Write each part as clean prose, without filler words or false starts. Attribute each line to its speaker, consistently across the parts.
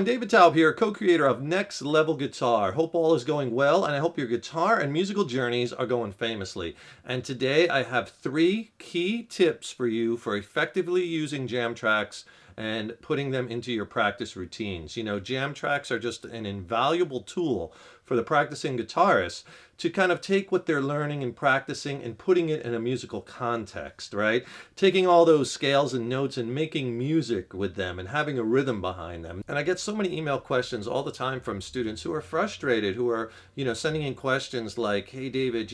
Speaker 1: David Taub here, co-creator of Next Level Guitar. Hope all is going well, and I hope your guitar and musical journeys are going famously. And today I have 3 key tips for you for effectively using jam tracks and putting them into your practice routines. You know, jam tracks are just an invaluable tool for the practicing guitarist to kind of take what they're learning and practicing and putting it in a musical context, right? Taking all those scales and notes and making music with them and having a rhythm behind them. And I get so many email questions all the time from students who are frustrated, who are, sending in questions like, hey David,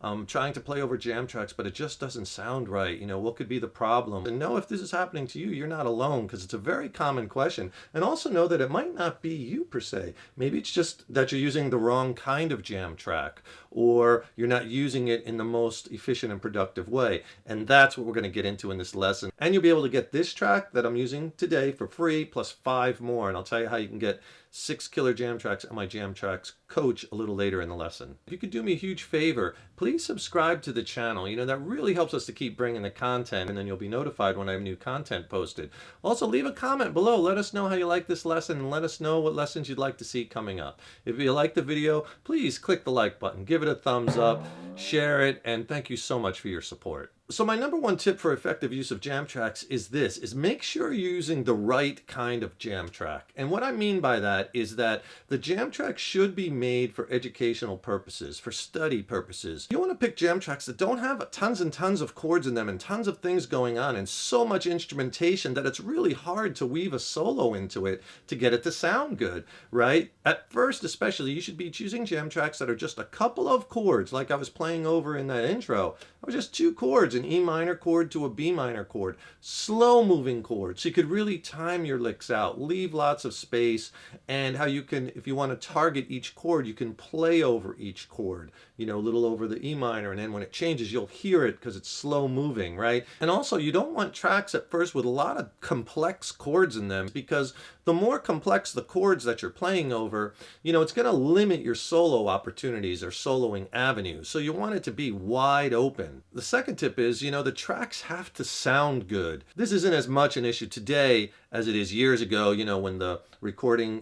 Speaker 1: I'm trying to play over jam tracks, but it just doesn't sound right. What could be the problem? And know if this is happening to you, you're not alone, because it's a very common question. And also know that it might not be you per se. Maybe it's just that you're using the wrong kind of jam track, or you're not using it in the most efficient and productive way. And that's what we're going to get into in this lesson. And you'll be able to get this track that I'm using today for free, plus 5 more. And I'll tell you how you can get 6 killer jam tracks and my jam tracks coach a little later in the lesson. If you could do me a huge favor, please subscribe to the channel. That really helps us to keep bringing the content, and then you'll be notified when I have new content posted. Also, leave a comment below. Let us know how you like this lesson, and let us know what lessons you'd like to see coming up. If you like the video, please click the like button, give it a thumbs up, share it, and thank you so much for your support. So my number 1 tip for effective use of jam tracks is make sure you're using the right kind of jam track. And what I mean by that is that the jam track should be made for educational purposes, for study purposes. You want to pick jam tracks that don't have tons and tons of chords in them and tons of things going on and so much instrumentation that it's really hard to weave a solo into it to get it to sound good, right? At first especially, you should be choosing jam tracks that are just a couple of chords, like I was playing over in that intro. It was just 2 chords, an E minor chord to a B minor chord, slow moving chords, so you could really time your licks out, leave lots of space, and how you can, if you want to target each chord, you can play over each chord, a little over the E minor, and then when it changes, you'll hear it because it's slow moving, right? And also, you don't want tracks at first with a lot of complex chords in them, because the more complex the chords that you're playing over, it's going to limit your solo opportunities or soloing avenues. So you want it to be wide open. The second tip is, the tracks have to sound good. This isn't as much an issue today as it is years ago, when the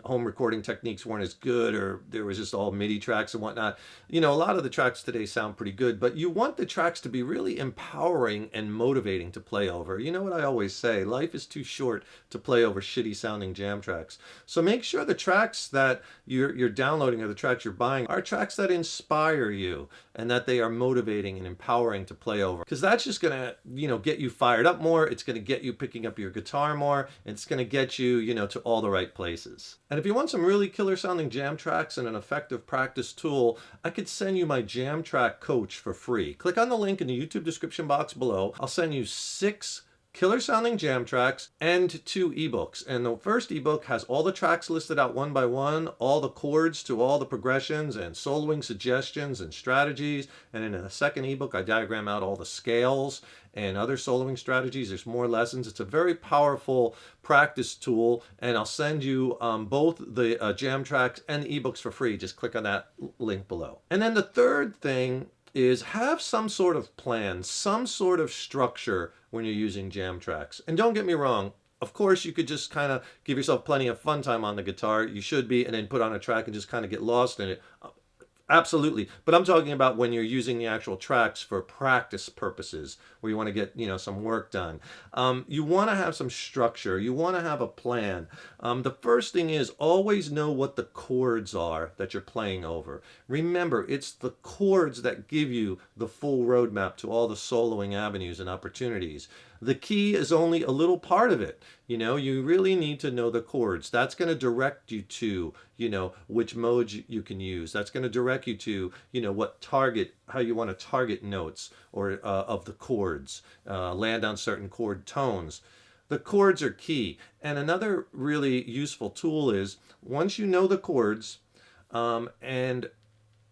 Speaker 1: home recording techniques weren't as good, or there was just all MIDI tracks and whatnot. A lot of the tracks today sound pretty good, but you want the tracks to be really empowering and motivating to play over. You know what I always say, life is too short to play over shitty sounding jam tracks. So make sure the tracks that you're downloading or the tracks you're buying are tracks that inspire you and that they are motivating and empowering to play over. Because that's just gonna, get you fired up more. It's gonna get you picking up your guitar more. It's gonna get you, to all the right places. And if you want some really killer sounding jam tracks and an effective practice tool, I could send you my jam track coach for free. Click on the link in the YouTube description box below. I'll send you 6 killer sounding jam tracks and 2 ebooks. And the first ebook has all the tracks listed out one by one, all the chords to all the progressions and soloing suggestions and strategies. And in the second ebook, I diagram out all the scales and other soloing strategies. There's more lessons. It's a very powerful practice tool, and I'll send you both the jam tracks and the ebooks for free. Just click on that link below. And then the third thing is have some sort of plan, some sort of structure when you're using jam tracks. And don't get me wrong, of course you could just kind of give yourself plenty of fun time on the guitar. You should be, and then put on a track and just kind of get lost in it. Absolutely. But I'm talking about when you're using the actual tracks for practice purposes, where you want to get, some work done. You want to have some structure. You want to have a plan. The first thing is always know what the chords are that you're playing over. Remember, it's the chords that give you the full roadmap to all the soloing avenues and opportunities. The key is only a little part of it. You really need to know the chords. That's going to direct you to, which modes you can use. That's going to direct you to, how you want to target notes or of the chords, land on certain chord tones. The chords are key. And another really useful tool is once you know the chords and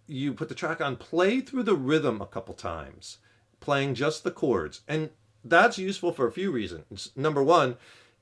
Speaker 1: you put the track on, play through the rhythm a couple times, playing just the chords. And that's useful for a few reasons. Number one,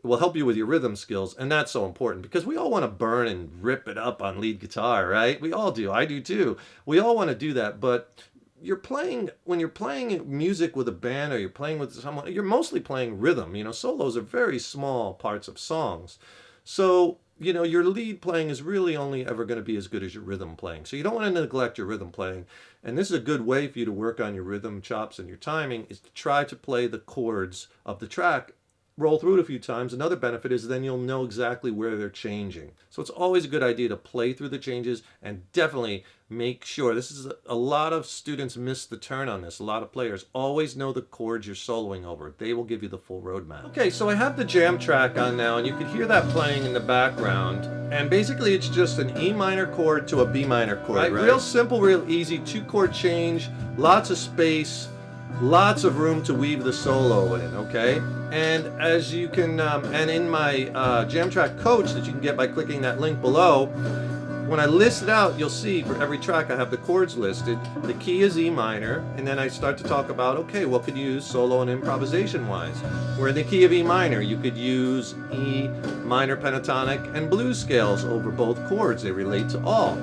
Speaker 1: it will help you with your rhythm skills, and that's so important because we all want to burn and rip it up on lead guitar, right? We all do. I do too. We all want to do that, but when you're playing music with a band or you're playing with someone, you're mostly playing rhythm. Solos are very small parts of songs. So, your lead playing is really only ever going to be as good as your rhythm playing. So you don't want to neglect your rhythm playing. And this is a good way for you to work on your rhythm chops and your timing, is to try to play the chords of the track. Roll through it a few times. Another benefit is then you'll know exactly where they're changing. So it's always a good idea to play through the changes and definitely make sure. This is a lot of students miss the turn on this. A lot of players always know the chords you're soloing over. They will give you the full roadmap. Okay, so I have the jam track on now, and you can hear that playing in the background. And basically it's just an E minor chord to a B minor chord, right? Real simple, real easy, 2-chord change, lots of space, lots of room to weave the solo in, okay? And as you can, and in my jam track coach that you can get by clicking that link below, when I list it out, you'll see for every track I have the chords listed. The key is E minor, and then I start to talk about, okay, what could you use solo and improvisation wise? We're in the key of E minor. You could use E minor pentatonic and blues scales over both chords. They relate to all.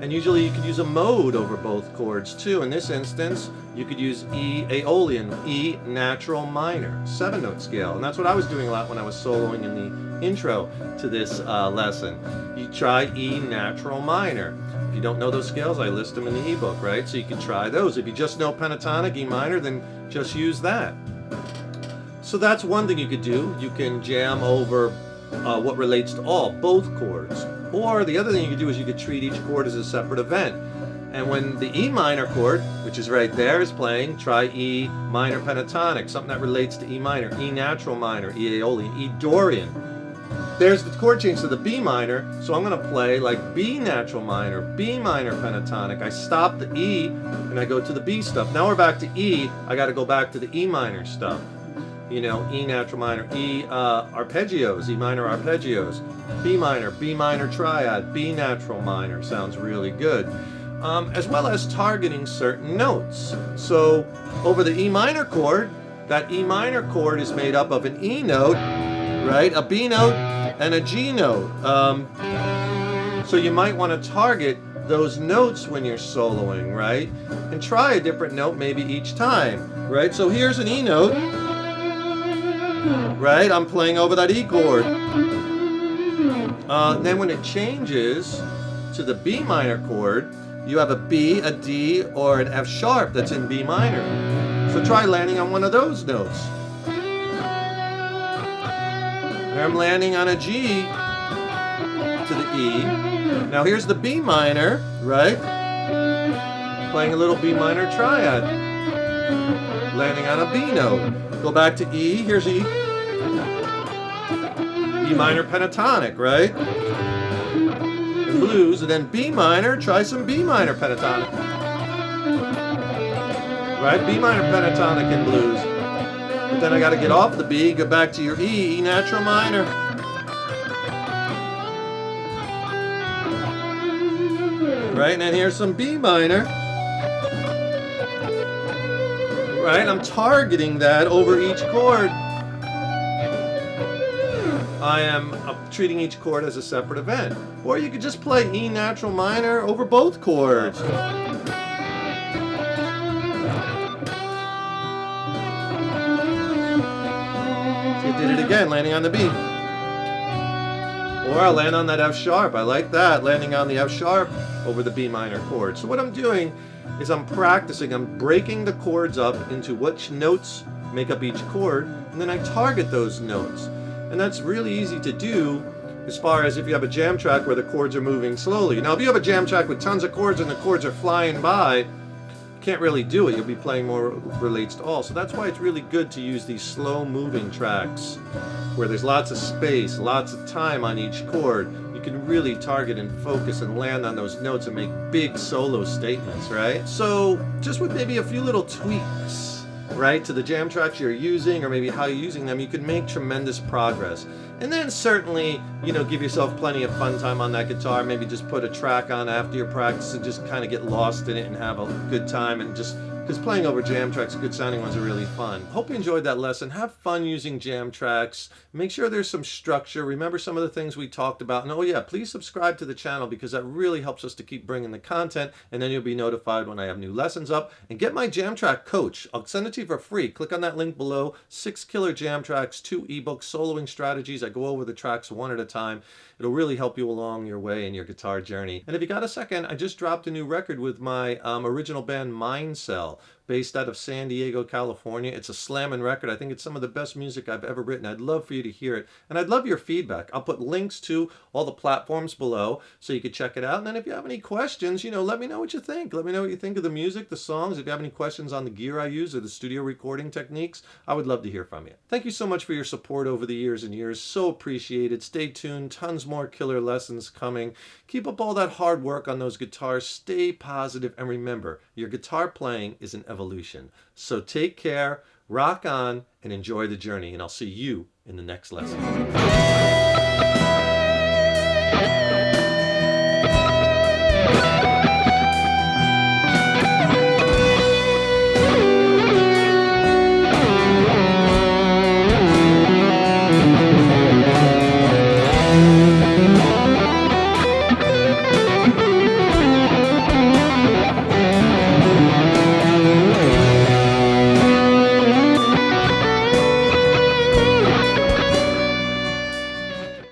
Speaker 1: And usually you could use a mode over both chords too. In this instance, you could use E Aeolian, E natural minor, 7-note scale. And that's what I was doing a lot when I was soloing in the intro to this lesson. You try E natural minor. If you don't know those scales, I list them in the ebook, right? So you can try those. If you just know pentatonic, E minor, then just use that. So that's one thing you could do. You can jam over what relates to all, both chords. Or the other thing you could do is you could treat each chord as a separate event. And when the E minor chord, which is right there, is playing, try E minor pentatonic, something that relates to E minor, E natural minor, E Aeolian, E Dorian. There's the chord change to the B minor, so I'm going to play like B natural minor, B minor pentatonic. I stop the E and I go to the B stuff. Now we're back to E, I got to go back to the E minor stuff. E natural minor, E arpeggios, E minor arpeggios, B minor triad, B natural minor, sounds really good. As well as targeting certain notes. So over the E minor chord, that E minor chord is made up of an E note, right, a B note, and a G note. So you might want to target those notes when you're soloing, right? And try a different note maybe each time, right? So here's an E note, right? I'm playing over that E chord. Then when it changes to the B minor chord, you have a B, a D, or an F sharp that's in B minor. So try landing on one of those notes. There I'm landing on a G to the E. Now here's the B minor, right? Playing a little B minor triad. Landing on a B note. Go back to E, here's E. E minor pentatonic, right? And blues, and then B minor, try some B minor pentatonic. Right? B minor pentatonic and blues. But then I gotta get off the B, go back to your E, E natural minor. Right, and then here's some B minor. Right, I'm targeting that over each chord. I am treating each chord as a separate event. Or you could just play E natural minor over both chords. So you did it again, landing on the B. Or I'll land on that F sharp. I like that, landing on the F sharp over the B minor chord. So what I'm doing is I'm practicing. I'm breaking the chords up into which notes make up each chord, and then I target those notes. And that's really easy to do as far as if you have a jam track where the chords are moving slowly. Now, if you have a jam track with tons of chords and the chords are flying by, you can't really do it. You'll be playing more relates to all. So that's why it's really good to use these slow moving tracks where there's lots of space, lots of time on each chord. You can really target and focus and land on those notes and make big solo statements, right? So just with maybe a few little tweaks, right, to the jam tracks you're using or maybe how you're using them, you can make tremendous progress. And then certainly, give yourself plenty of fun time on that guitar. Maybe just put a track on after your practice and just kind of get lost in it and have a good time, and just because playing over jam tracks, good sounding ones, are really fun. Hope you enjoyed that lesson. Have fun using jam tracks. Make sure there's some structure. Remember some of the things we talked about. And oh yeah, please subscribe to the channel because that really helps us to keep bringing the content, and then you'll be notified when I have new lessons up. And get my jam track coach. I'll send it to you for free. Click on that link below. 6 killer jam tracks, 2 ebooks, soloing strategies. I go over the tracks one at a time. It'll really help you along your way in your guitar journey. And if you got a second, I just dropped a new record with my original band Mind Cell, based out of San Diego, California. It's a slammin' record. I think it's some of the best music I've ever written. I'd love for you to hear it. And I'd love your feedback. I'll put links to all the platforms below so you can check it out. And then if you have any questions, let me know what you think. Let me know what you think of the music, the songs. If you have any questions on the gear I use or the studio recording techniques, I would love to hear from you. Thank you so much for your support over the years and years. So appreciated. Stay tuned. Tons more killer lessons coming. Keep up all that hard work on those guitars. Stay positive. And remember, your guitar playing is an evolution. So take care, rock on, and enjoy the journey. And I'll see you in the next lesson.